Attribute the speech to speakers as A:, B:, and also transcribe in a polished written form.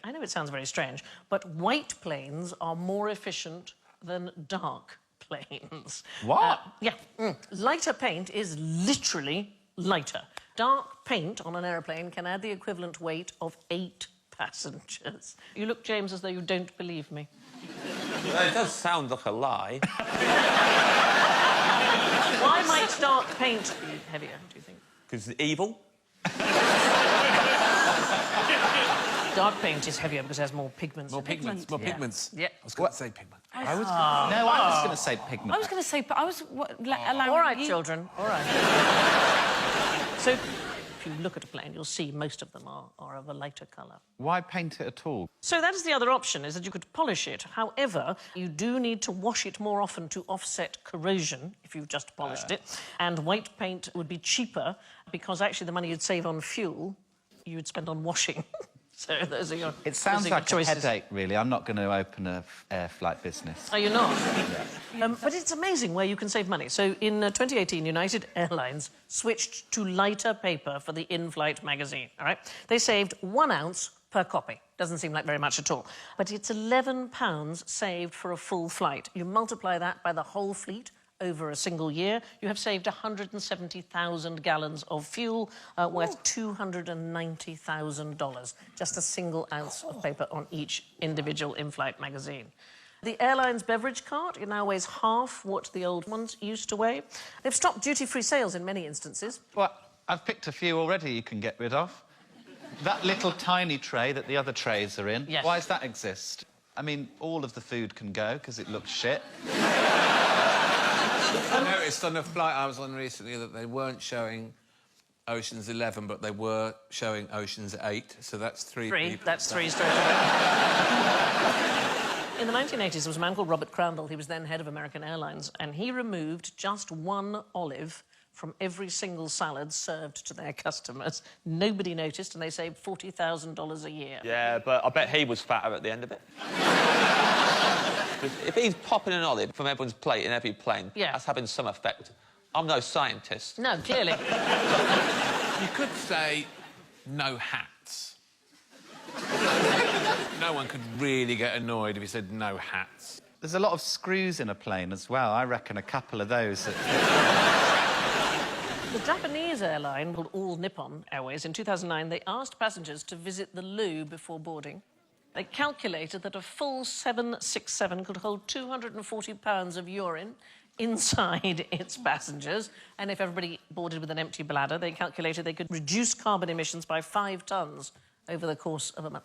A: I know it sounds very strange, but white planes are more efficient than dark planes.
B: What?
A: Yeah. Lighter paint is literally lighter. Dark paint on an aeroplane can add the equivalent weight of 8 passengers. You look, James, as though you don't believe me.
C: Well, it does sound like a lie.
A: Why might dark paint be heavier, do you think?
C: Because it's evil.
A: Dark paint is heavier because it has more pigments.
D: More pigments. More pigments.
A: Yeah.
D: I was going to say pigment.
B: I was going to say pigment.
E: I was going to say, but I was allowing
A: All right,
E: you...
A: children, all right. So, if you look at a plane, you'll see most of them are of a lighter colour.
B: Why paint it at all?
A: So that is the other option, is that you could polish it. However, you do need to wash it more often to offset corrosion, if you've just polished it. And white paint would be cheaper, because actually the money you'd save on fuel, you would spend on washing. So those are your
B: It sounds like
A: choices.
B: a headache, really. I'm not going to open a air flight business.
A: Are you not? Yeah. But it's amazing where you can save money. So in 2018, United Airlines switched to lighter paper for the in-flight magazine, all right? They saved 1 ounce per copy. Doesn't seem like very much at all. But it's £11 saved for a full flight. You multiply that by the whole fleet over a single year, you have saved 170,000 gallons of fuel worth $290,000. Just a single ounce of paper on each individual in-flight magazine. The airline's beverage cart, it now weighs half what the old ones used to weigh. They've stopped duty-free sales in many instances.
B: Well, I've picked a few already you can get rid of. That little tiny tray that the other trays are in,
A: yes.
B: Why does that exist? I mean, all of the food can go because it looks shit.
D: I noticed on a flight I was on recently that they weren't showing Ocean's 11, but they were showing Ocean's 8, so that's three people.
A: That's three straight away. In the 1980s, there was a man called Robert Crandall. He was then head of American Airlines, and he removed just 1 olive from every single salad served to their customers. Nobody noticed, and they saved $40,000 a year.
C: Yeah, but I bet he was fatter at the end of it. If he's popping an olive from everyone's plate in every plane, that's having some effect. I'm no scientist.
A: No, clearly.
D: You could say no hats. No one could really get annoyed if you said no hats.
B: There's a lot of screws in a plane as well. I reckon a couple of those...
A: The Japanese airline called All Nippon Airways, in 2009, they asked passengers to visit the loo before boarding. They calculated that a full 767 could hold 240 pounds of urine inside its passengers, and if everybody boarded with an empty bladder, they calculated they could reduce carbon emissions by 5 tonnes over the course of a month.